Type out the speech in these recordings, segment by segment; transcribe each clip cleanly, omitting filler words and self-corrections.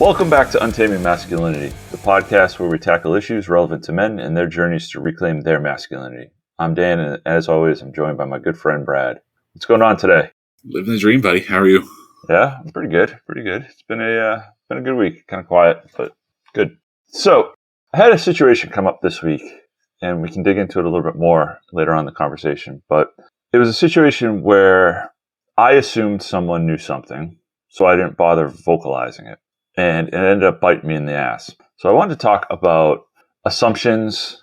Welcome back to Untaming Masculinity, the podcast where we tackle issues relevant to men and their journeys to reclaim their masculinity. I'm Dan, and as always, I'm joined by my good friend Brad. What's going on today? Living the dream, buddy. How are you? Yeah, I'm pretty good. It's been a good week. Kind of quiet, but good. So, I had a situation come up this week, and we can dig into it a little bit more later on in the conversation. But it was a situation where I assumed someone knew something, so I didn't bother vocalizing it. And it ended up biting me in the ass. So I wanted to talk about assumptions,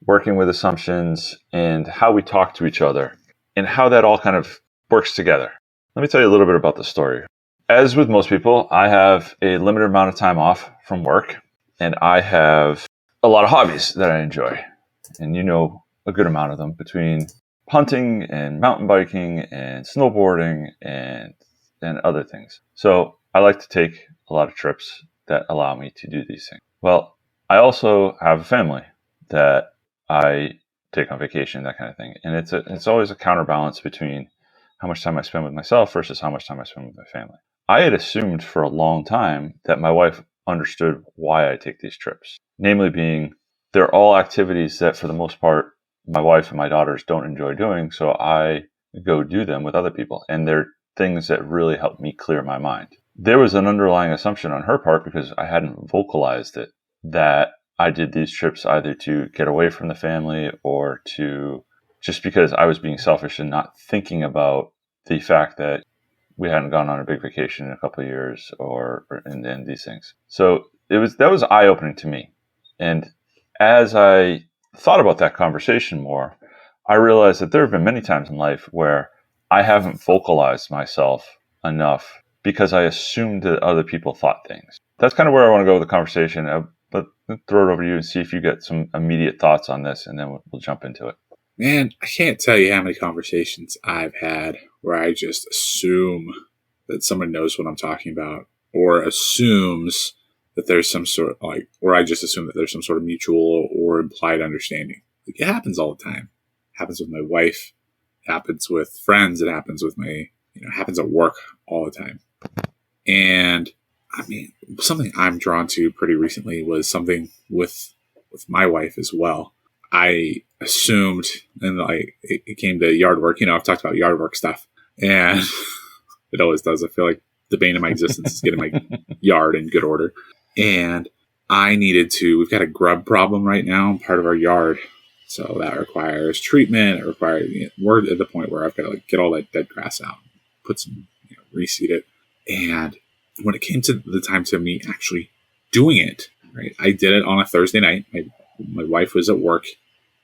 working with assumptions, and how we talk to each other, and how that all kind of works together. Let me tell you a little bit about the story. As with most people, I have a limited amount of time off from work, and I have a lot of hobbies that I enjoy. And you know a good amount of them, between hunting and mountain biking and snowboarding and other things. So I like to take a lot of trips that allow me to do these things. Well, I also have a family that I take on vacation, that kind of thing. And it's always a counterbalance between how much time I spend with myself versus how much time I spend with my family. I had assumed for a long time that my wife understood why I take these trips. Namely being, they're all activities that for the most part, my wife and my daughters don't enjoy doing. So I go do them with other people. And they're things that really help me clear my mind. There was an underlying assumption on her part, because I hadn't vocalized it, that I did these trips either to get away from the family or to just because I was being selfish and not thinking about the fact that we hadn't gone on a big vacation in a couple of years and these things. So that was eye-opening to me. And as I thought about that conversation more, I realized that there have been many times in life where I haven't vocalized myself enough because I assumed that other people thought things. That's kind of where I want to go with the conversation. But throw it over to you and see if you get some immediate thoughts on this, and then we'll jump into it. Man, I can't tell you how many conversations I've had where I just assume that someone knows what I'm talking about, or assumes that there's some sort of or I just assume that there's some sort of mutual or implied understanding. It happens all the time. It happens with my wife. It happens with friends. It happens with happens at work all the time. And I mean, something I'm drawn to pretty recently was something with my wife as well. I assumed, and it came to yard work. I've talked about yard work stuff, and it always does. I feel like the bane of my existence is getting my yard in good order. And we've got a grub problem right now in part of our yard. So that requires treatment. We're at the point where I've got to get all that dead grass out, put some, reseed it. And when it came to the time to me actually doing it, right, I did it on a Thursday night. My wife was at work.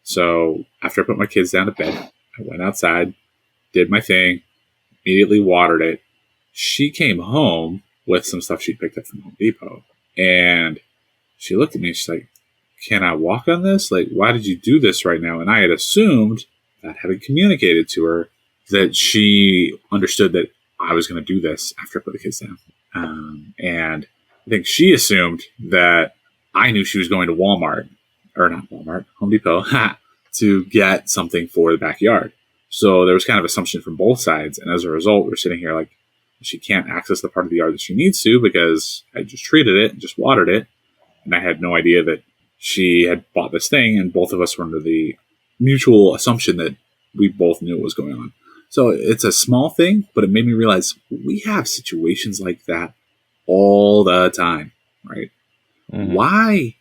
So after I put my kids down to bed, I went outside, did my thing, immediately watered it. She came home with some stuff she picked up from Home Depot. And she looked at me and she's like, "Can I walk on this? Why did you do this right now?" And I had assumed that having communicated to her that she understood that I was going to do this after I put the kids down. And I think she assumed that I knew she was going to Home Depot, to get something for the backyard. So there was kind of assumption from both sides. And as a result, we're sitting here like, she can't access the part of the yard that she needs to because I just treated it and just watered it. And I had no idea that she had bought this thing, and both of us were under the mutual assumption that we both knew what was going on. So it's a small thing, but it made me realize we have situations like that all the time, right? Mm-hmm. Why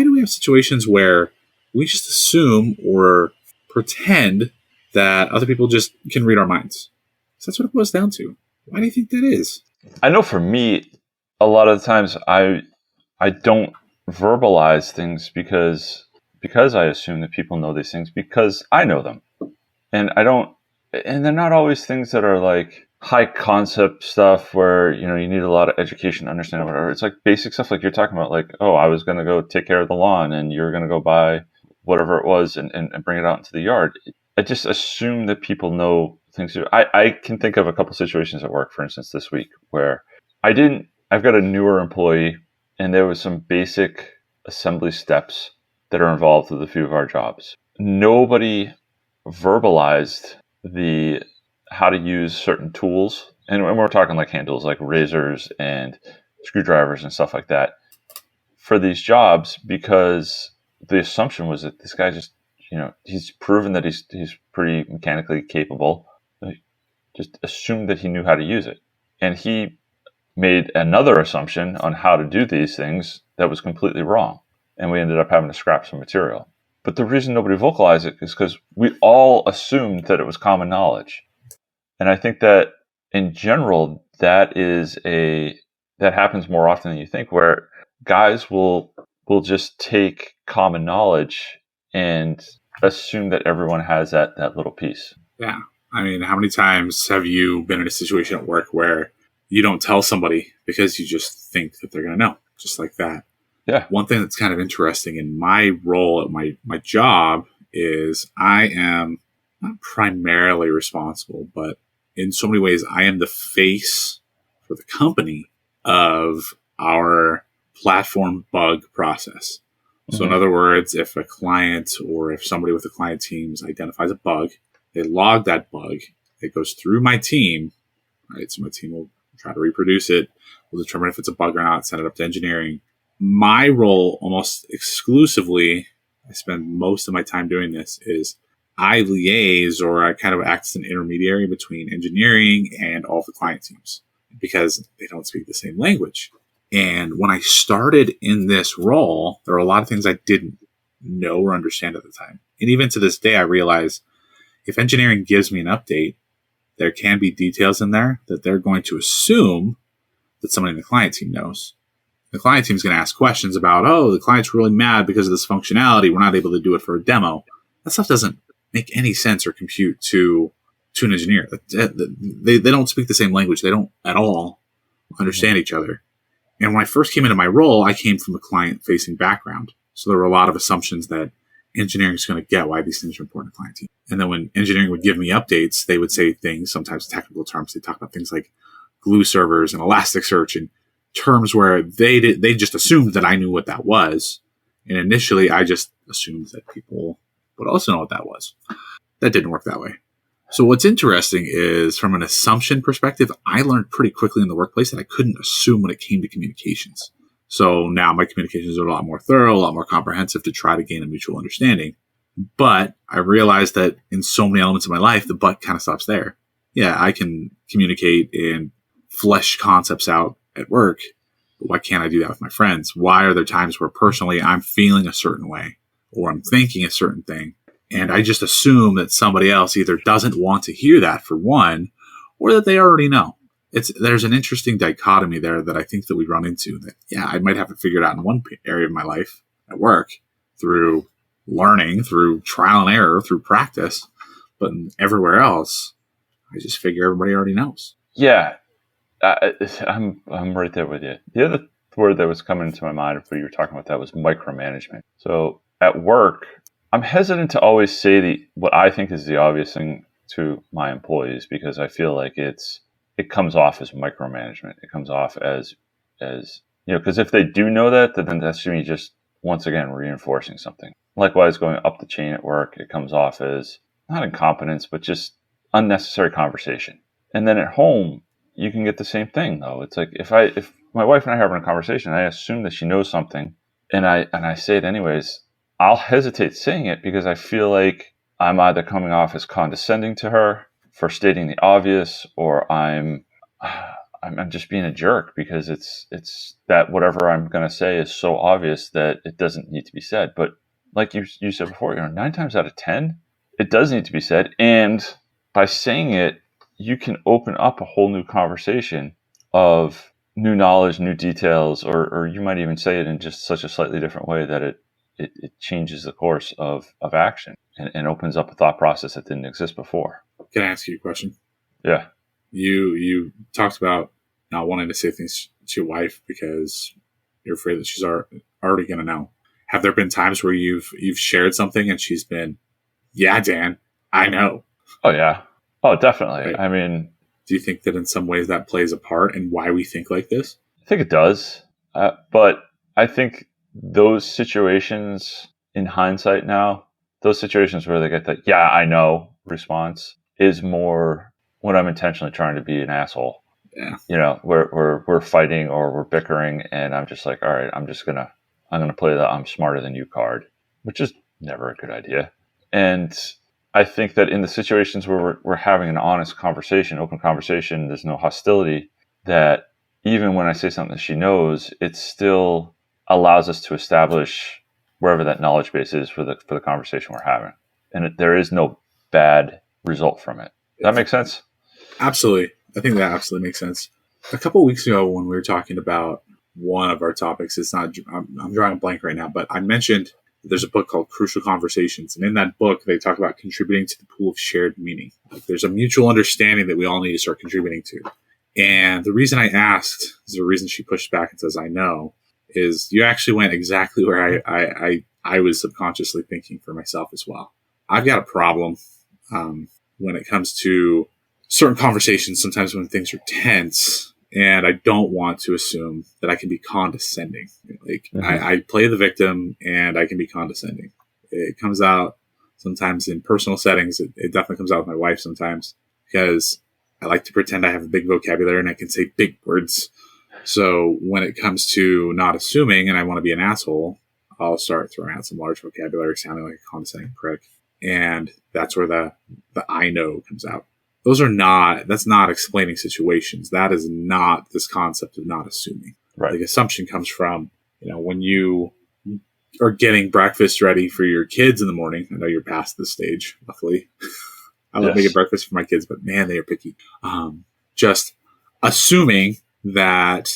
do we have situations where we just assume or pretend that other people just can read our minds? So that's what it boils down to. Why do you think that is? I know for me, a lot of the times I don't verbalize things because I assume that people know these things because I know them. And they're not always things that are like high concept stuff where, you need a lot of education to understand whatever. It's like basic stuff like you're talking about, like, oh, I was going to go take care of the lawn and you're going to go buy whatever it was and bring it out into the yard. I just assume that people know things. I can think of a couple situations at work, for instance, this week where I've got a newer employee and there was some basic assembly steps that are involved with a few of our jobs. Nobody verbalized how to use certain tools, and we're talking like hand tools, like razors and screwdrivers and stuff like that for these jobs, because the assumption was that this guy just, he's proven that he's pretty mechanically capable. He just assumed that he knew how to use it. And he made another assumption on how to do these things that was completely wrong. And we ended up having to scrap some material. But the reason nobody vocalized it is because we all assumed that it was common knowledge. And I think that in general, that happens more often than you think, where guys will just take common knowledge and assume that everyone has that little piece. Yeah. I mean, how many times have you been in a situation at work where you don't tell somebody because you just think that they're going to know, just like that? Yeah. One thing that's kind of interesting in my role at my job is I am not primarily responsible, but in so many ways, I am the face for the company of our platform bug process. So in other words, if a client or if somebody with the client teams identifies a bug, they log that bug. It goes through my team, right? So my team will try to reproduce it. We'll determine if it's a bug or not, send it up to engineering. My role almost exclusively, I spend most of my time doing this, is I liaise, or I kind of act as an intermediary between engineering and all the client teams because they don't speak the same language. And when I started in this role, there were a lot of things I didn't know or understand at the time. And even to this day, I realize if engineering gives me an update, there can be details in there that they're going to assume that somebody in the client team knows. The client team is going to ask questions about, the client's really mad because of this functionality. We're not able to do it for a demo. That stuff doesn't make any sense or compute to an engineer. They don't speak the same language. They don't at all understand each other. And when I first came into my role, I came from a client-facing background. So there were a lot of assumptions that engineering is going to get why these things are important to client team. And then when engineering would give me updates, they would say things, sometimes technical terms. They talk about things like glue servers and Elasticsearch and terms where they just assumed that I knew what that was. And initially, I just assumed that people would also know what that was. That didn't work that way. So what's interesting is, from an assumption perspective, I learned pretty quickly in the workplace that I couldn't assume when it came to communications. So now my communications are a lot more thorough, a lot more comprehensive to try to gain a mutual understanding. But I realized that in so many elements of my life, the but kind of stops there. Yeah, I can communicate and flesh concepts out at work, but why can't I do that with my friends? Why are there times where personally I'm feeling a certain way or I'm thinking a certain thing? And I just assume that somebody else either doesn't want to hear that, for one, or that they already know. There's an interesting dichotomy there that I think that we run into, that, I might have it figured out in one area of my life at work through learning, through trial and error, through practice, but everywhere else, I just figure everybody already knows. Yeah, I'm right there with you. The other word that was coming into my mind when you were talking about that was micromanagement. So at work, I'm hesitant to always say what I think is the obvious thing to my employees, because I feel like it comes off as micromanagement. It comes off as because if they do know that, then that's me just once again reinforcing something. Likewise, going up the chain at work, it comes off as not incompetence, but just unnecessary conversation. And then at home, you can get the same thing though. It's like if my wife and I are having a conversation, I assume that she knows something, and I say it anyways, I'll hesitate saying it because I feel like I'm either coming off as condescending to her for stating the obvious, or I'm just being a jerk because it's that whatever I'm going to say is so obvious that it doesn't need to be said. But like you said before, 9 times out of 10, it does need to be said. And by saying it, you can open up a whole new conversation of new knowledge, new details, or you might even say it in just such a slightly different way that it changes the course of action and opens up a thought process that didn't exist before. Can I ask you a question? Yeah. You talked about not wanting to say things to your wife because you're afraid that she's already going to know. Have there been times where you've shared something and she's been, yeah, Dan, I know? Oh, yeah. Oh, definitely. Right. I mean, do you think that in some ways that plays a part in why we think like this? I think it does. But I think those situations, in hindsight now, those situations where they get that, yeah, I know response is more when I'm intentionally trying to be an asshole Yeah. We're fighting or we're bickering, and I'm just like, all right, I'm gonna play the I'm smarter than you card, which is never a good idea. And I think that in the situations where we're having an honest conversation, open conversation, there's no hostility, that even when I say something that she knows, it still allows us to establish wherever that knowledge base is for the conversation we're having. And there is no bad result from it. That makes sense? Absolutely. I think that absolutely makes sense. A couple of weeks ago, when we were talking about one of our topics, I'm drawing a blank right now, but I mentioned there's a book called Crucial Conversations. And in that book, they talk about contributing to the pool of shared meaning. Like, there's a mutual understanding that we all need to start contributing to. And the reason I asked is the reason she pushed back and says, I know, is you actually went exactly where I was subconsciously thinking for myself as well. I've got a problem when it comes to certain conversations, sometimes when things are tense, and I don't want to assume that I can be condescending. Like, I play the victim and I can be condescending. It comes out sometimes in personal settings. It definitely comes out with my wife sometimes, because I like to pretend I have a big vocabulary and I can say big words. So when it comes to not assuming and I want to be an asshole, I'll start throwing out some large vocabulary, sounding like a condescending prick. And that's where the I know comes out. That's not explaining situations. That is not this concept of not assuming. Right. Like, assumption comes from, when you are getting breakfast ready for your kids in the morning. I know you're past this stage, luckily. I love making breakfast for my kids, but man, they are picky. Just assuming that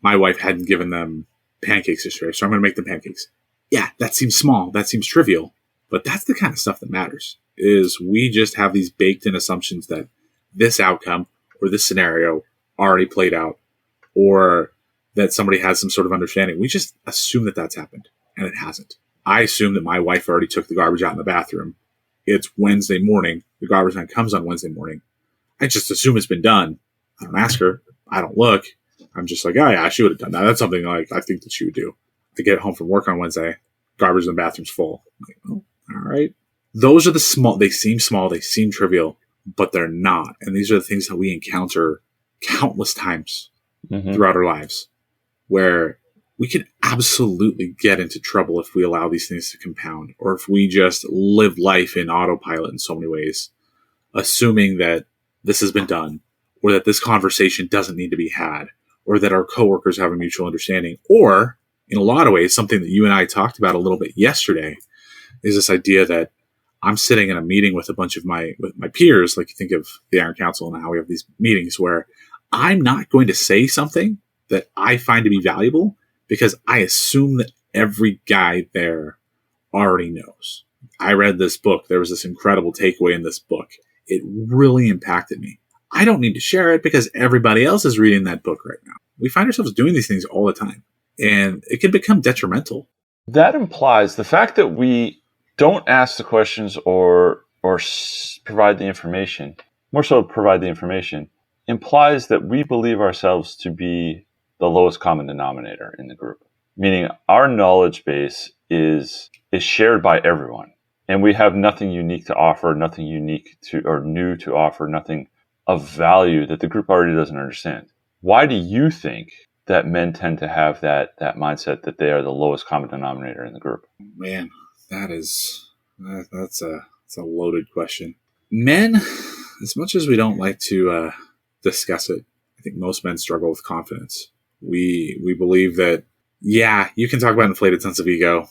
my wife hadn't given them pancakes yesterday, so I'm going to make them pancakes. Yeah, that seems small. That seems trivial. But that's the kind of stuff that matters, is we just have these baked in assumptions that this outcome or this scenario already played out, or that somebody has some sort of understanding. We just assume that that's happened, and it hasn't. I assume that my wife already took the garbage out in the bathroom. It's Wednesday morning. The garbage man comes on Wednesday morning. I just assume it's been done. I don't ask her. I don't look. I'm just like, oh yeah, she would have done that. That's something like I think that she would do. I get home from work on Wednesday. Garbage in the bathroom's full. I'm like, oh, all right. Those are the small, they seem trivial, but they're not. And these are the things that we encounter countless times throughout our lives, where we can absolutely get into trouble if we allow these things to compound, or if we just live life in autopilot in so many ways, assuming that this has been done, or that this conversation doesn't need to be had, or that our coworkers have a mutual understanding, or in a lot of ways, something that you and I talked about a little bit yesterday is this idea that I'm sitting in a meeting with a bunch of my peers, like you think of the Iron Council and how we have these meetings where I'm not going to say something that I find to be valuable because I assume that every guy there already knows. I read this book. There was this incredible takeaway in this book. It really impacted me. I don't need to share it because everybody else is reading that book right now. We find ourselves doing these things all the time, and it can become detrimental. That implies the fact that we don't ask the questions or provide the information, more so provide the information, implies that we believe ourselves to be the lowest common denominator in the group. Meaning our knowledge base is shared by everyone. And we have nothing unique to offer, nothing unique to or new to offer, nothing of value that the group already doesn't understand. Why do you think that men tend to have that mindset that they are the lowest common denominator in the group? Man, that's a loaded question. Men, as much as we don't like to discuss it, I think most men struggle with confidence. We believe that, yeah, you can talk about inflated sense of ego,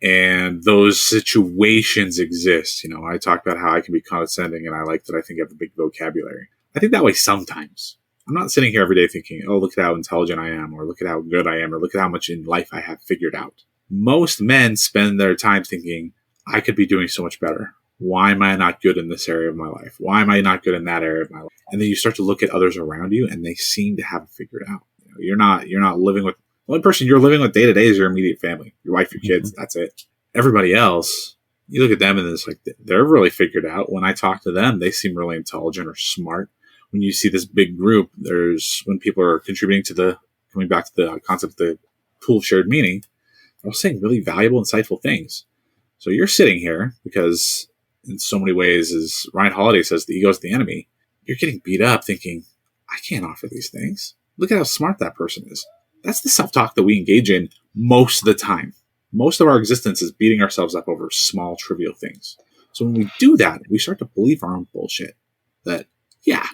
and those situations exist. I talk about how I can be condescending, and I like that I think I have a big vocabulary. I think that way sometimes. I'm not sitting here every day thinking, oh, look at how intelligent I am, or look at how good I am, or look at how much in life I have figured out. Most men spend their time thinking, I could be doing so much better. Why am I not good in this area of my life? Why am I not good in that area of my life? And then you start to look at others around you, and they seem to have it figured out. You're not living with, the only person you're living with day to day is your immediate family, your wife, your kids. That's it. Everybody else, you look at them and it's like, they're really figured out. When I talk to them, they seem really intelligent or smart. When you see this big group, when people are contributing to coming back to the concept of the pool of shared meaning, they're saying really valuable, insightful things. So you're sitting here because in so many ways, as Ryan Holiday says, the ego is the enemy. You're getting beat up thinking, I can't offer these things. Look at how smart that person is. That's the self-talk that we engage in most of the time. Most of our existence is beating ourselves up over small, trivial things. So when we do that, we start to believe our own bullshit. That, yeah,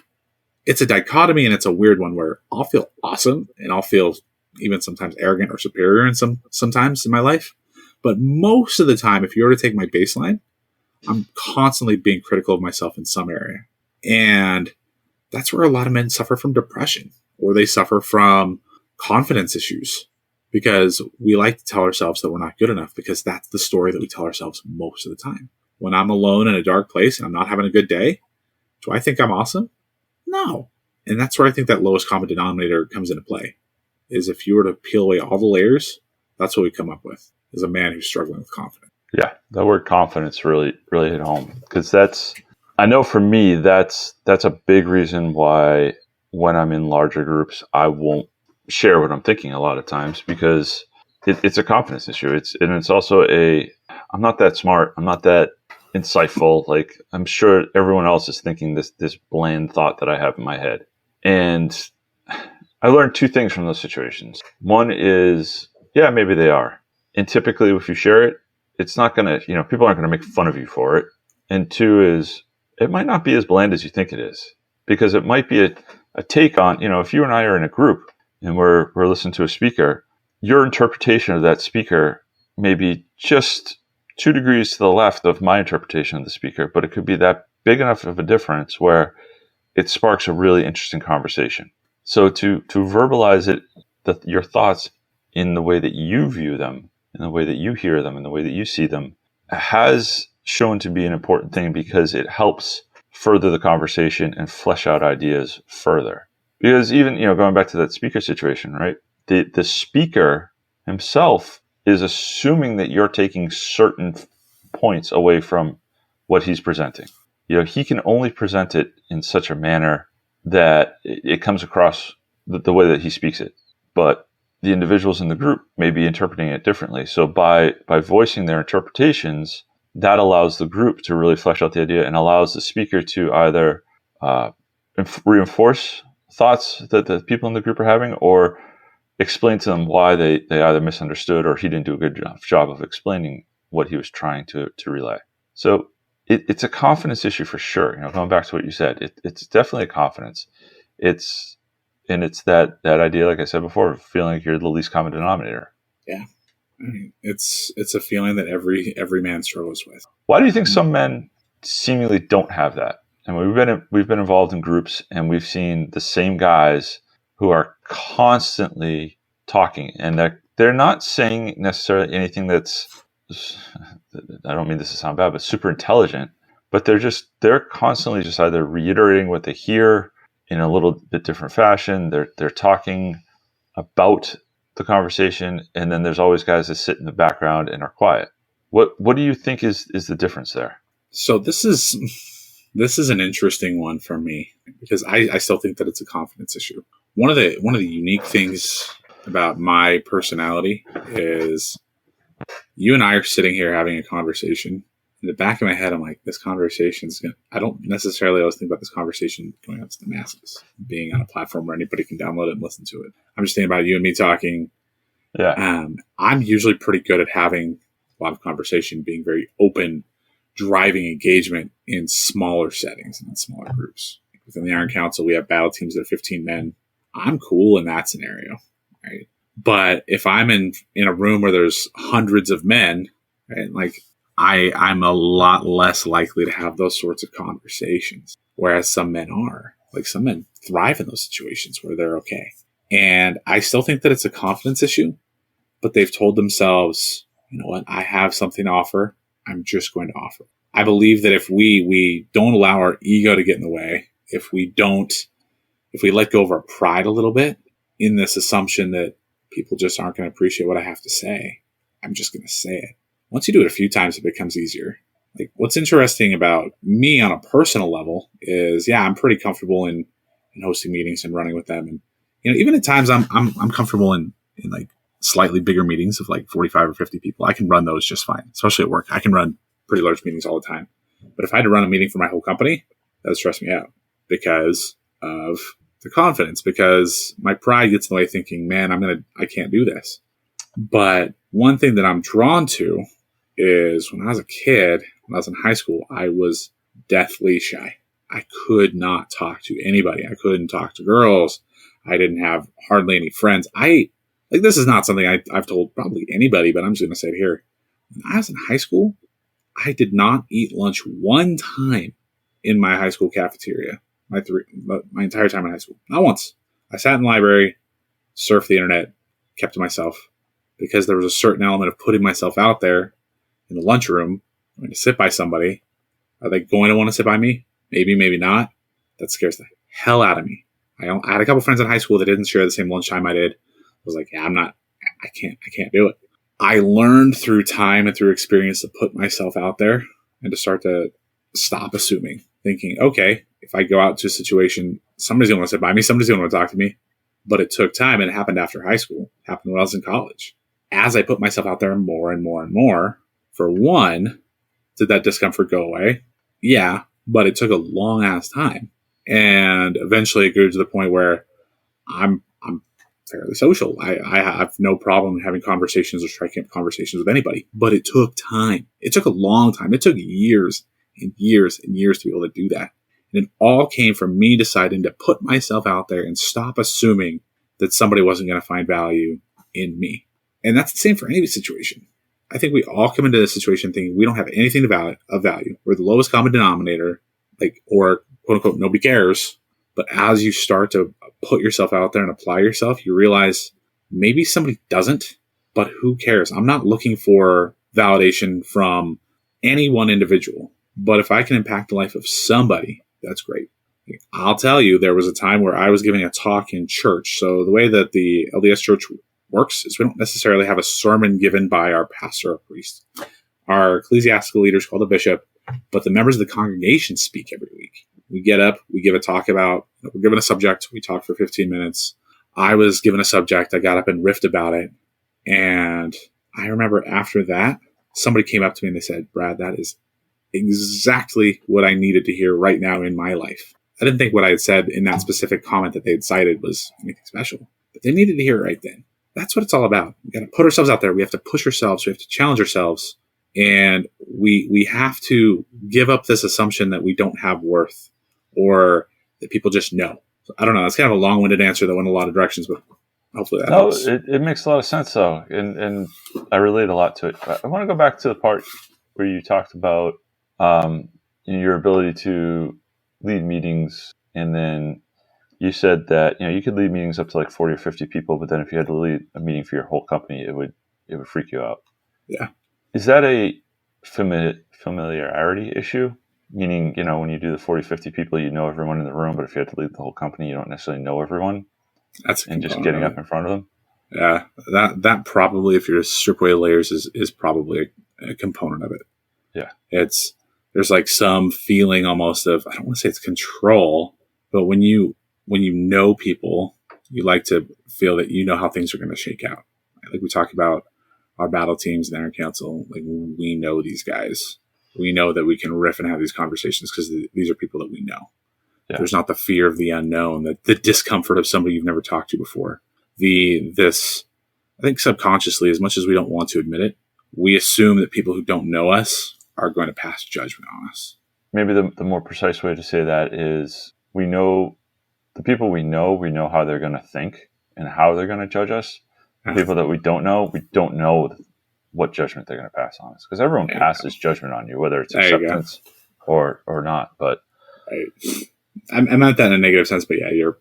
it's a dichotomy and it's a weird one where I'll feel awesome and I'll feel even sometimes arrogant or superior sometimes in my life. But most of the time, if you were to take my baseline, I'm constantly being critical of myself in some area. And that's where a lot of men suffer from depression, or they suffer from confidence issues, because we like to tell ourselves that we're not good enough, because that's the story that we tell ourselves most of the time. When I'm alone in a dark place and I'm not having a good day, do I think I'm awesome? No. And that's where I think that lowest common denominator comes into play, is if you were to peel away all the layers, that's what we come up with, is a man who's struggling with confidence. Yeah, the word confidence really hit home, because I know for me, that's a big reason why when I'm in larger groups, I won't share what I'm thinking a lot of times, because it's a confidence issue. It's also I'm not that smart. I'm not that insightful. Like, I'm sure everyone else is thinking this bland thought that I have in my head. And I learned two things from those situations. One is, yeah, maybe they are. And typically if you share it, it's not going to, people aren't going to make fun of you for it. And two is, it might not be as bland as you think it is, because it might be a take on, if you and I are in a group and we're listening to a speaker, your interpretation of that speaker may be just 2 degrees to the left of my interpretation of the speaker, but it could be that big enough of a difference where it sparks a really interesting conversation. So to verbalize it, your thoughts in the way that you view them, in the way that you hear them, in the way that you see them, has shown to be an important thing, because it helps further the conversation and flesh out ideas further. Because even, going back to that speaker situation, right? The speaker himself is assuming that you're taking certain points away from what he's presenting. He can only present it in such a manner that it comes across the way that he speaks it. But the individuals in the group may be interpreting it differently. So by voicing their interpretations, that allows the group to really flesh out the idea, and allows the speaker to either reinforce thoughts that the people in the group are having, or explain to them why they either misunderstood or he didn't do a good job of explaining what he was trying to relay. So it's a confidence issue for sure. Going back to what you said, it's definitely a confidence. It's that idea, like I said before, of feeling like you're the least common denominator. Yeah. I mean, it's a feeling that every man struggles with. Why do you think some men seemingly don't have that? And we've been involved in groups, and we've seen the same guys who are constantly talking, and they're not saying necessarily anything that's, I don't mean this to sound bad, but super intelligent, but they're constantly just either reiterating what they hear in a little bit different fashion. They're talking about the conversation, and then there's always guys that sit in the background and are quiet. What do you think is the difference there? So this is an interesting one for me, because I still think that it's a confidence issue. One of the unique things about my personality is, you and I are sitting here having a conversation. In the back of my head, I'm like, this conversation is I don't necessarily always think about this conversation going out to the masses, being on a platform where anybody can download it and listen to it. I'm just thinking about you and me talking. Yeah. I'm usually pretty good at having a lot of conversation, being very open, driving engagement in smaller settings and in smaller groups. Within the Iron Council, we have battle teams that are 15 men. I'm cool in that scenario, right? But if I'm in a room where there's hundreds of men, right, like I'm a lot less likely to have those sorts of conversations, whereas some men are. Like, some men thrive in those situations where they're okay. And I still think that it's a confidence issue, but they've told themselves, you know what, I have something to offer. I'm just going to offer. I believe that if we don't allow our ego to get in the way, if we let go of our pride a little bit in this assumption that people just aren't going to appreciate what I have to say, I'm just going to say it. Once you do it a few times, it becomes easier. Like, what's interesting about me on a personal level is, yeah, I'm pretty comfortable in hosting meetings and running with them. And, even at times I'm comfortable in like slightly bigger meetings of like 45 or 50 people. I can run those just fine, especially at work. I can run pretty large meetings all the time. But if I had to run a meeting for my whole company, that would stress me out, because of to confidence because my pride gets in the way thinking, man, I can't do this. But one thing that I'm drawn to is when I was a kid, when I was in high school, I was deathly shy. I could not talk to anybody. I couldn't talk to girls. I didn't have hardly any friends. This is not something I've told probably anybody, but I'm just going to say it here. When I was in high school, I did not eat lunch one time in my high school cafeteria. My entire time in high school. Not once. I sat in the library, surfed the internet, kept to myself because there was a certain element of putting myself out there in the lunchroom, going to sit by somebody. Are they going to want to sit by me? Maybe, maybe not. That scares the hell out of me. I had a couple friends in high school that didn't share the same lunchtime I did. I was like, yeah, I can't do it. I learned through time and through experience to put myself out there and to start to stop assuming, thinking, okay, if I go out to a situation, somebody's going to want to sit by me, somebody's going to want to talk to me. But it took time, and it happened after high school. It happened when I was in college. As I put myself out there more and more and more, for one, did that discomfort go away? Yeah, but it took a long ass time. And eventually it grew to the point where I'm fairly social. I have no problem having conversations or striking up conversations with anybody, but it took time. It took a long time. It took years and years and years to be able to do that. And it all came from me deciding to put myself out there and stop assuming that somebody wasn't going to find value in me. And that's the same for any situation. I think we all come into this situation thinking we don't have anything of value. We're the lowest common denominator, or quote unquote, nobody cares. But as you start to put yourself out there and apply yourself, you realize maybe somebody doesn't, but who cares? I'm not looking for validation from any one individual. But if I can impact the life of somebody, that's great. I'll tell you, there was a time where I was giving a talk in church. So the way that the LDS church works is we don't necessarily have a sermon given by our pastor or priest. Our ecclesiastical leaders called a bishop, but the members of the congregation speak every week. We get up, we give a talk about, we're given a subject, we talk for 15 minutes. I was given a subject, I got up and riffed about it. And I remember after that, somebody came up to me and they said, Brad, that is exactly what I needed to hear right now in my life. I didn't think what I had said in that specific comment that they had cited was anything special, but they needed to hear it right then. That's what it's all about. We got to put ourselves out there. We have to push ourselves. We have to challenge ourselves. And we have to give up this assumption that we don't have worth or that people just know. So, I don't know. That's kind of a long-winded answer that went a lot of directions, but hopefully that helps. It makes a lot of sense, though. And I relate a lot to it. I want to go back to the part where you talked about your ability to lead meetings, and then you said that you could lead meetings up to like 40 or 50 people, but then if you had to lead a meeting for your whole company, it would freak you out. Yeah. Is that a familiarity issue? Meaning, when you do the 40, 50 people, you know everyone in the room, but if you had to lead the whole company, you don't necessarily know everyone. That's and just getting up in front of them. Yeah, that probably, if you're to strip away layers, is probably a component of it. Yeah, there's like some feeling almost of, I don't want to say it's control, but when you know people, you like to feel that you know how things are going to shake out. Like we talk about our battle teams and our council, like we know these guys. We know that we can riff and have these conversations because these are people that we know. Yeah. There's not the fear of the unknown, the discomfort of somebody you've never talked to before. I think subconsciously, as much as we don't want to admit it, we assume that people who don't know us are going to pass judgment on us. Maybe the more precise way to say that is we know the people we know how they're going to think and how they're going to judge us. The people that we don't know what judgment they're going to pass on us. Because everyone passes judgment on you, whether it's acceptance or not. But I meant that in a negative sense, but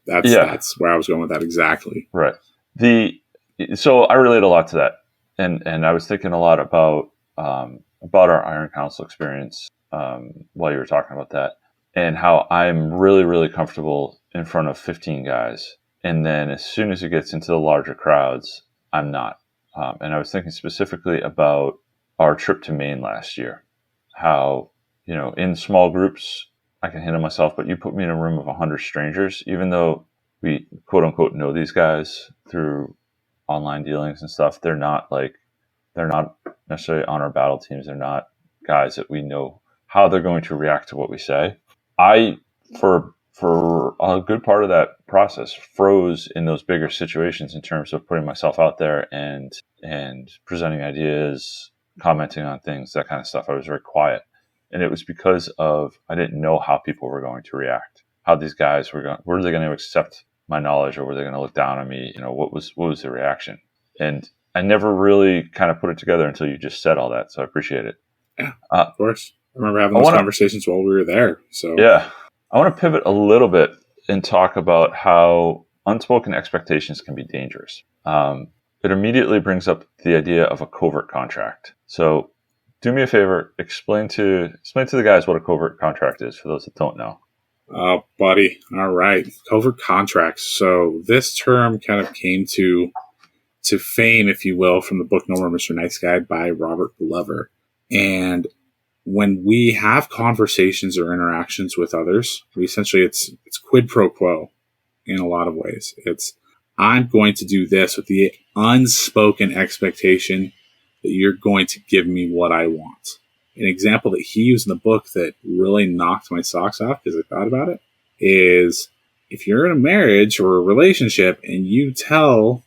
that's where I was going with that exactly. Right. So I relate a lot to that, and I was thinking a lot about our Iron Council experience while you were talking about that, and how I'm really, really comfortable in front of 15 guys, and then as soon as it gets into the larger crowds, I'm not. And I was thinking specifically about our trip to Maine last year, how in small groups I can handle myself, but you put me in a room of 100 strangers, even though we quote unquote know these guys through online dealings and stuff, they're not necessarily on our battle teams. They're not guys that we know how they're going to react to what we say. For a good part of that process, froze in those bigger situations in terms of putting myself out there and presenting ideas, commenting on things, that kind of stuff. I was very quiet. And it was because of I didn't know how people were going to react, how these guys were they going to accept my knowledge, or were they going to look down on me? What was the reaction? And I never really kind of put it together until you just said all that. So I appreciate it. Yeah, of course. I remember having those conversations while we were there. So yeah, I want to pivot a little bit and talk about how unspoken expectations can be dangerous. It immediately brings up the idea of a covert contract. So do me a favor, explain to the guys what a covert contract is for those that don't know. Oh, buddy. All right. Covert contracts. So this term kind of came to fame, if you will, from the book No More Mr. Nice Guy by Robert Glover. And when we have conversations or interactions with others, it's quid pro quo in a lot of ways. It's, I'm going to do this with the unspoken expectation that you're going to give me what I want. An example that he used in the book that really knocked my socks off because I thought about it is if you're in a marriage or a relationship and you tell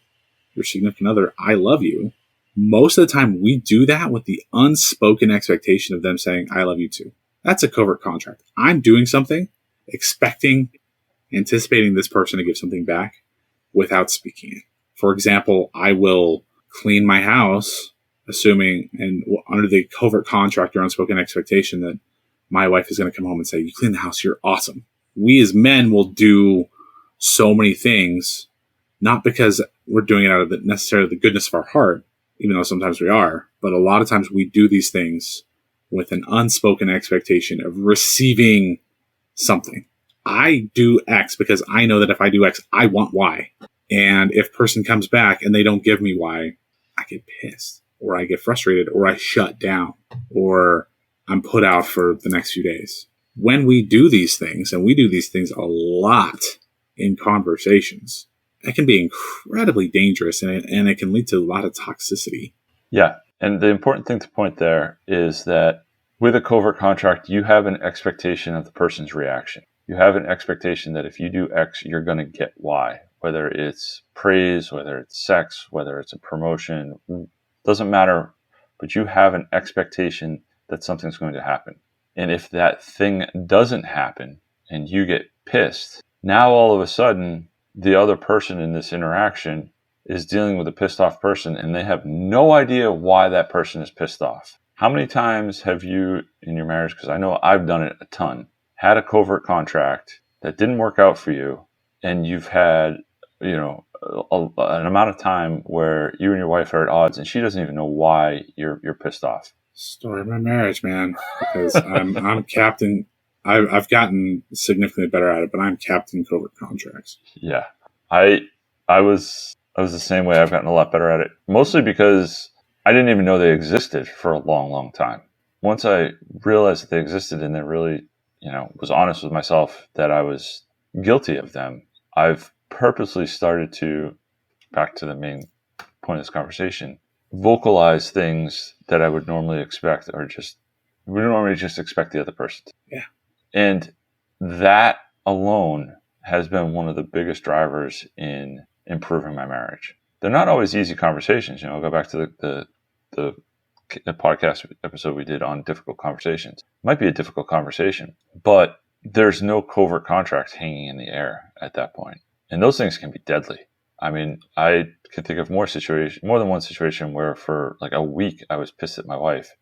your significant other, I love you, most of the time we do that with the unspoken expectation of them saying, I love you too. That's a covert contract. I'm doing something, anticipating this person to give something back without speaking it. For example, I will clean my house, assuming and under the covert contract or unspoken expectation that my wife is going to come home and say, you clean the house, you're awesome. We as men will do so many things, not because we're doing it out of necessarily the goodness of our heart, even though sometimes we are, but a lot of times we do these things with an unspoken expectation of receiving something. I do X because I know that if I do X, I want Y. And if person comes back and they don't give me Y, I get pissed, or I get frustrated, or I shut down, or I'm put out for the next few days. When we do these things, and we do these things a lot in conversations, that can be incredibly dangerous, and it can lead to a lot of toxicity. Yeah, and the important thing to point there is that with a covert contract, you have an expectation of the person's reaction. You have an expectation that if you do X, you're going to get Y, whether it's praise, whether it's sex, whether it's a promotion, doesn't matter, but you have an expectation that something's going to happen. And if that thing doesn't happen and you get pissed, now all of a sudden, the other person in this interaction is dealing with a pissed off person and they have no idea why that person is pissed off. How many times have you in your marriage, because I know I've done it a ton, had a covert contract that didn't work out for you, and you've had, an amount of time where you and your wife are at odds and she doesn't even know why you're pissed off? Story of my marriage, man, because I'm captain. I've gotten significantly better at it, but I'm captain covert contracts. Yeah, I was the same way. I've gotten a lot better at it, mostly because I didn't even know they existed for a long, long time. Once I realized that they existed and then really, was honest with myself that I was guilty of them, I've purposely started to, back to the main point of this conversation, vocalize things that I would normally expect expect the other person to. Yeah. And that alone has been one of the biggest drivers in improving my marriage. They're not always easy conversations. I'll go back to the podcast episode we did on difficult conversations. It might be a difficult conversation, but there's no covert contract hanging in the air at that point. And those things can be deadly. I mean, I can think of more than one situation where for like a week I was pissed at my wife,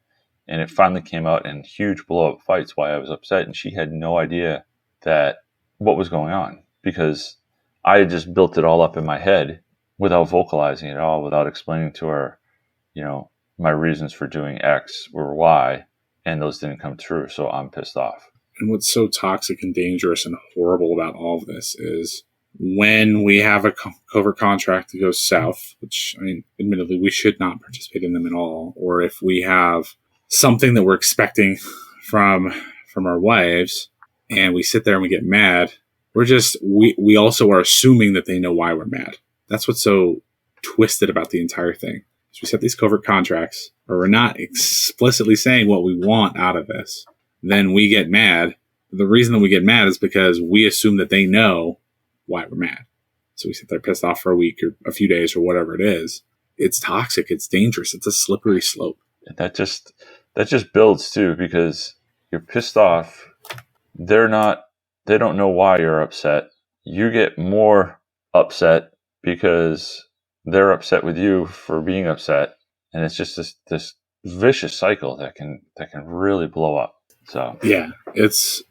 and it finally came out in huge blow-up fights why I was upset, and she had no idea what was going on, because I had just built it all up in my head without vocalizing it all, without explaining to her, my reasons for doing X were Y, and those didn't come true, so I'm pissed off. And what's so toxic and dangerous and horrible about all of this is when we have a covert contract that goes south, which, admittedly, we should not participate in them at all, or if we have something that we're expecting from our wives, and we sit there and we get mad, we also are assuming that they know why we're mad. That's what's so twisted about the entire thing. So we set these covert contracts, or we're not explicitly saying what we want out of this. Then we get mad. The reason that we get mad is because we assume that they know why we're mad. So we sit there pissed off for a week or a few days or whatever it is. It's toxic. It's dangerous. It's a slippery slope. And that just builds too, because you're pissed off. They don't know why you're upset. You get more upset because they're upset with you for being upset. And it's just this vicious cycle that can really blow up. So yeah, it's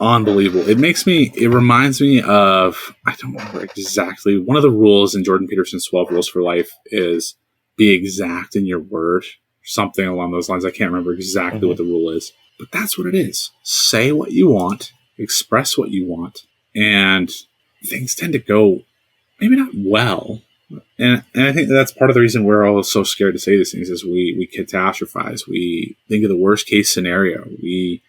unbelievable. It reminds me of, I don't remember exactly, one of the rules in Jordan Peterson's 12 Rules for Life is be exact in your word, something along those lines. I can't remember exactly what the rule is, but that's what it is. Say what you want, express what you want, and things tend to go maybe not well. And I think that's part of the reason we're all so scared to say these things is we catastrophize. We think of the worst case scenario. We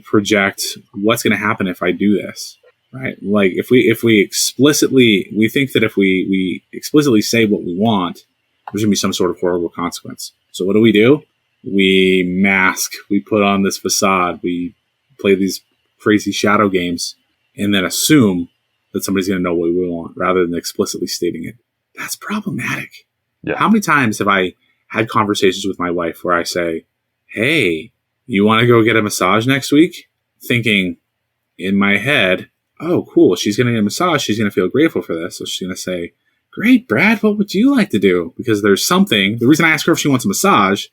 project what's going to happen if I do this, right? Like if we explicitly, we think that if we explicitly say what we want, there's going to be some sort of horrible consequence. So what do? We mask, we put on this facade, we play these crazy shadow games, and then assume that somebody's going to know what we want rather than explicitly stating it. That's problematic. Yeah. How many times have I had conversations with my wife where I say, hey, you want to go get a massage next week? Thinking in my head, oh, cool, she's going to get a massage. She's going to feel grateful for this. So she's going to say, great, Brad, what would you like to do? Because there's something. The reason I ask her if she wants a massage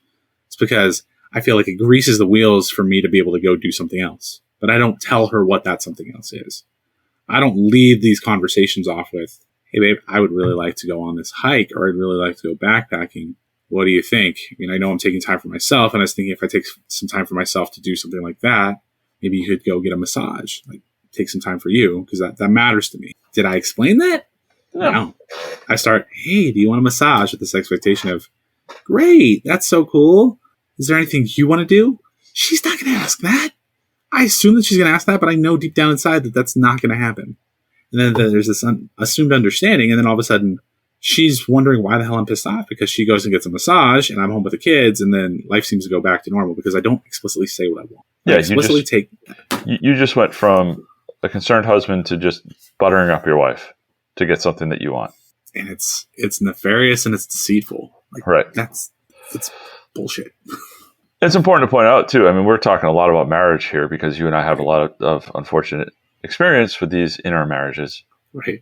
is because I feel like it greases the wheels for me to be able to go do something else. But I don't tell her what that something else is. I don't lead these conversations off with, hey, babe, I would really like to go on this hike, or I'd really like to go backpacking. What do you think? I mean, I know I'm taking time for myself, and I was thinking if I take some time for myself to do something like that, maybe you could go get a massage, like take some time for you, because that matters to me. Did I explain that? No. I start, hey, do you want a massage, with this expectation of, great, that's so cool. Is there anything you want to do? She's not going to ask that. I assume that she's going to ask that, but I know deep down inside that that's not going to happen. And then there's this assumed understanding, and then all of a sudden, she's wondering why the hell I'm pissed off, because she goes and gets a massage, and I'm home with the kids, and then life seems to go back to normal because I don't explicitly say what I want. Yeah, You just went from a concerned husband to just buttering up your wife to get something that you want. And it's nefarious and it's deceitful. Like, right. It's bullshit. It's important to point out, too, I mean, we're talking a lot about marriage here because you and I have a lot of unfortunate experience with these in our marriages. Right.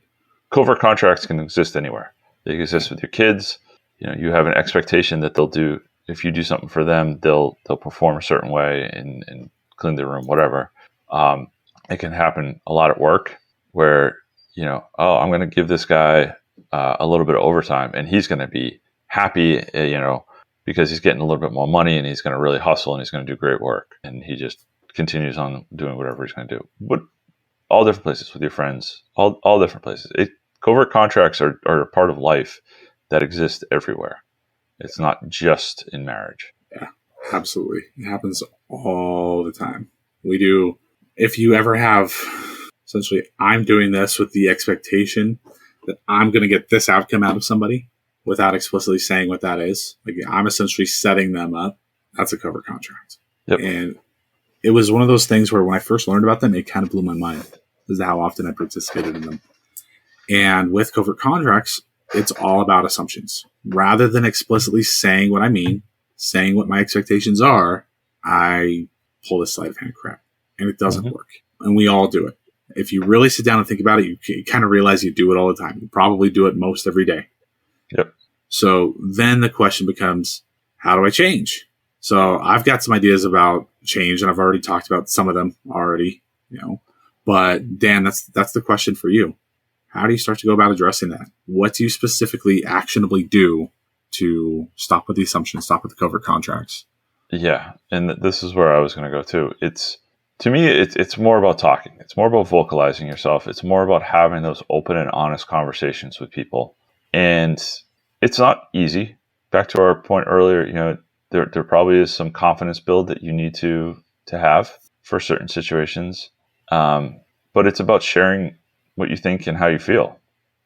Covert contracts can exist anywhere. They can exist with your kids. You know, you have an expectation that they'll do, if you do something for them, they'll perform a certain way and clean their room, whatever. It can happen a lot at work where, you know, oh, I'm going to give this guy a little bit of overtime and he's going to be happy, you know, because he's getting a little bit more money and he's going to really hustle and he's going to do great work. And he just continues on doing whatever he's going to do. But all different places with your friends, all different places. Covert contracts are a part of life that exist everywhere. It's not just in marriage. Yeah, absolutely. It happens all the time. We do. If you ever have, essentially, I'm doing this with the expectation that I'm going to get this outcome out of somebody without explicitly saying what that is. Like, I'm essentially setting them up. That's a covert contract. Yep. And it was one of those things where when I first learned about them, it kind of blew my mind as to how often I participated in them. And with covert contracts, it's all about assumptions. Rather than explicitly saying what I mean, saying what my expectations are, I pull this sleight of hand crap. And it doesn't work. And we all do it. If you really sit down and think about it, you kind of realize you do it all the time. You probably do it most every day. Yep. So then the question becomes, how do I change? So I've got some ideas about change, and I've already talked about some of them already, you know. But Dan, that's the question for you. How do you start to go about addressing that? What do you specifically actionably do to stop with the assumptions, stop with the covert contracts? Yeah, and this is where I was going to go too. To me, it's more about talking. It's more about vocalizing yourself. It's more about having those open and honest conversations with people. And it's not easy. Back to our point earlier, you know, there probably is some confidence build that you need to have for certain situations. But it's about sharing what you think and how you feel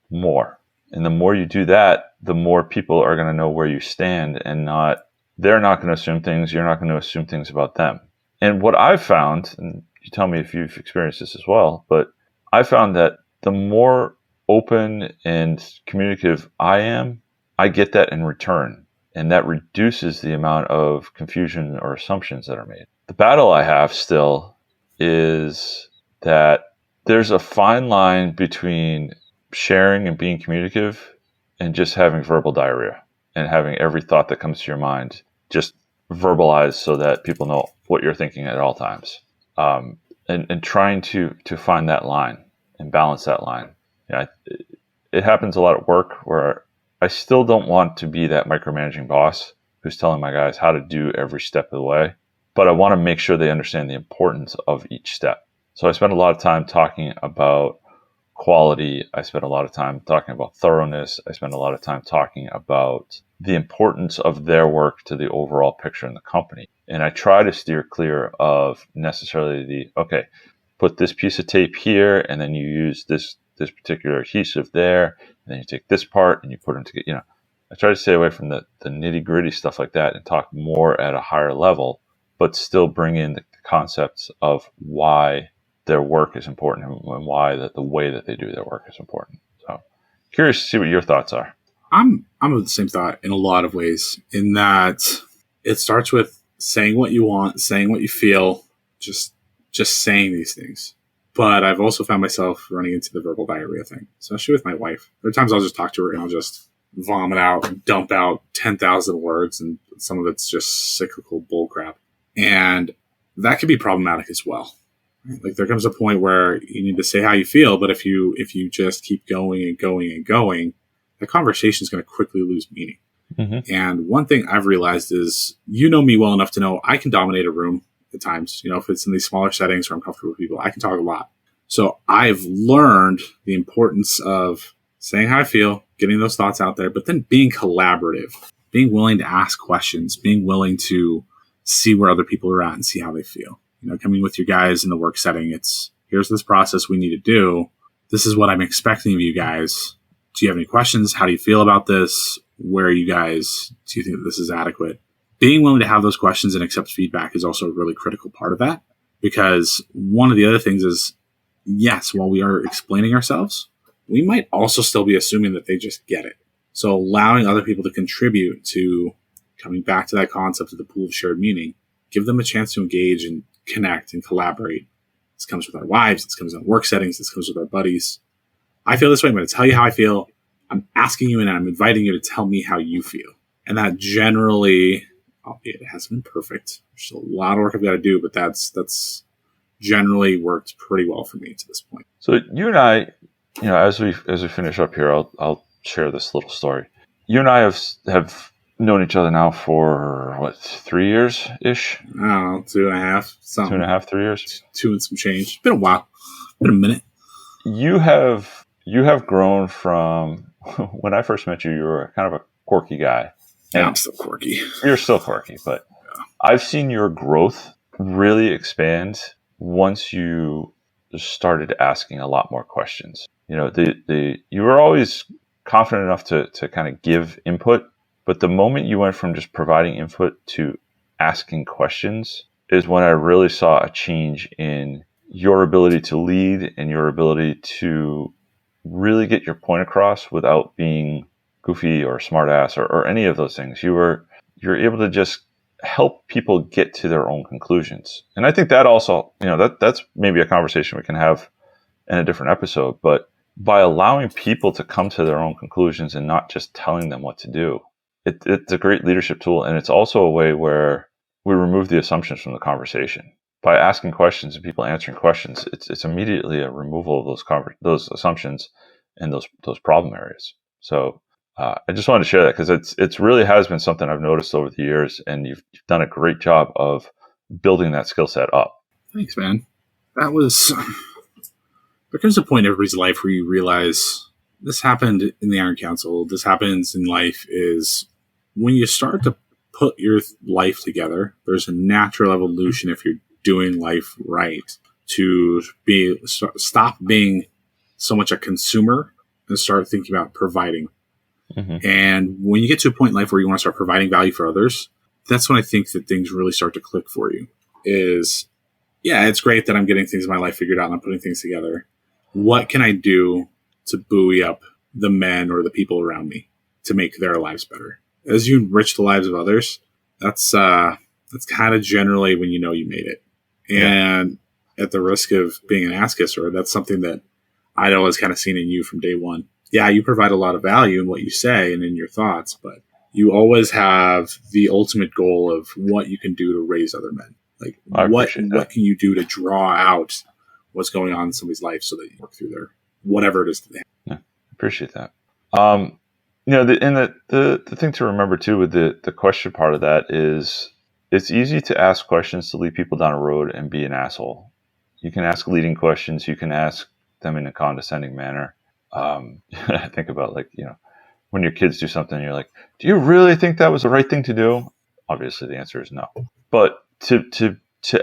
more. And the more you do that, the more people are going to know where you stand, and they're not going to assume things. You're not going to assume things about them. And what I've found, and you tell me if you've experienced this as well, but I found that the more open and communicative I am, I get that in return. And that reduces the amount of confusion or assumptions that are made. The battle I have still is that there's a fine line between sharing and being communicative and just having verbal diarrhea and having every thought that comes to your mind just verbalized so that people know what you're thinking at all times. And trying to find that line and balance that line. It happens a lot at work where I still don't want to be that micromanaging boss who's telling my guys how to do every step of the way, but I want to make sure they understand the importance of each step. So I spend a lot of time talking about quality. I spend a lot of time talking about thoroughness. I spend a lot of time talking about the importance of their work to the overall picture in the company. And I try to steer clear of necessarily put this piece of tape here, and then you use this particular adhesive there, and then you take this part and you put them together. I try to stay away from the nitty gritty stuff like that and talk more at a higher level, but still bring in the concepts of why their work is important and why the way that they do their work is important. So curious to see what your thoughts are. I'm of the same thought in a lot of ways, in that it starts with saying what you want, saying what you feel, just saying these things. But I've also found myself running into the verbal diarrhea thing, especially with my wife. There are times I'll just talk to her and I'll just vomit out and dump out 10,000 words, and some of it's just cyclical bullcrap. And that can be problematic as well. Like, there comes a point where you need to say how you feel, but if you just keep going and going and going, the conversation is going to quickly lose meaning. Mm-hmm. And one thing I've realized is, me well enough to know I can dominate a room at times. If it's in these smaller settings where I'm comfortable with people, I can talk a lot. So I've learned the importance of saying how I feel, getting those thoughts out there, but then being collaborative, being willing to ask questions, being willing to see where other people are at and see how they feel. Coming with your guys in the work setting, here's this process we need to do. This is what I'm expecting of you guys. Do you have any questions? How do you feel about this? Where are you guys? Do you think that this is adequate? Being willing to have those questions and accept feedback is also a really critical part of that, because one of the other things is, yes, while we are explaining ourselves, we might also still be assuming that they just get it. So allowing other people to contribute to coming back to that concept of the pool of shared meaning, give them a chance to engage and connect and collaborate. This comes with our wives. This comes in work settings. This comes with our buddies. I feel this way. I'm going to tell you how I feel. I'm asking you and I'm inviting you to tell me how you feel. And that generally, albeit it hasn't been perfect, there's still a lot of work I've got to do, but that's generally worked pretty well for me to this point. So you and I, as we finish up here, I'll share this little story. You and I have known each other now for 3 years ish? I don't know, 2.5. Something. 2.5, 3 years. 2 and some change. It's been a while. Been a minute. You have grown from when I first met you. You were kind of a quirky guy. Yeah, I'm still quirky. You're still quirky, but yeah. I've seen your growth really expand once you started asking a lot more questions. You were always confident enough to kind of give input, but the moment you went from just providing input to asking questions is when I really saw a change in your ability to lead and your ability to really get your point across without being goofy or smartass or any of those things. You're able to just help people get to their own conclusions. And I think that also, that's maybe a conversation we can have in a different episode, but by allowing people to come to their own conclusions and not just telling them what to do, it's a great leadership tool. And it's also a way where we remove the assumptions from the conversation. By asking questions and people answering questions, it's immediately a removal of those assumptions and those problem areas. So I just wanted to share that because it's really has been something I've noticed over the years, and you've done a great job of building that skill set up. Thanks, man. There comes a point in everybody's life where you realize this happened in the Iron Council. This happens in life is when you start to put your life together, there's a natural evolution if you're doing life right to stop being so much a consumer and start thinking about providing. Mm-hmm. And when you get to a point in life where you want to start providing value for others, that's when I think that things really start to click for you. It's great that I'm getting things in my life figured out and I'm putting things together. What can I do to buoy up the men or the people around me to make their lives better. As you enrich the lives of others, that's kind of generally when you know you made it. And at the risk of being an ass kisser, that's something that I'd always kind of seen in you from day one. Yeah, you provide a lot of value in what you say and in your thoughts, but you always have the ultimate goal of what you can do to raise other men. Like, what can you do to draw out what's going on in somebody's life so that you work through their whatever it is that they have. Yeah, appreciate that. The thing to remember too with the question part of that is it's easy to ask questions to lead people down a road and be an asshole. You can ask leading questions. You can ask them in a condescending manner. I think about when your kids do something, you're like, do you really think that was the right thing to do? Obviously, the answer is no. But to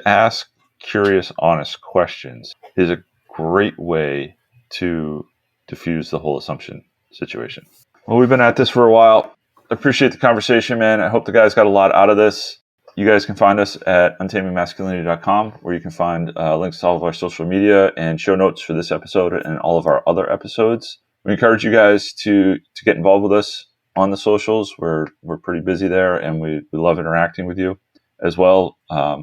ask curious, honest questions is a great way to diffuse the whole assumption situation. Well, we've been at this for a while. I appreciate the conversation, man. I hope the guys got a lot out of this. You guys can find us at untamingmasculinity.com, where you can find links to all of our social media and show notes for this episode and all of our other episodes. We encourage you guys to get involved with us on the socials. We're pretty busy there, and we love interacting with you as well.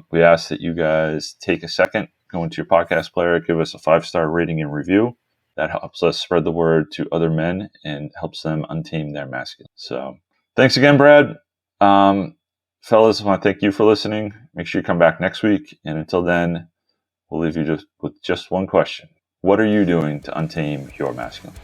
We ask that you guys take a second, go into your podcast player, give us a 5-star rating and review. That helps us spread the word to other men and helps them untame their masculine. So thanks again, Brad. Fellas, I want to thank you for listening. Make sure you come back next week. And until then, we'll leave you with just one question. What are you doing to untame your masculine?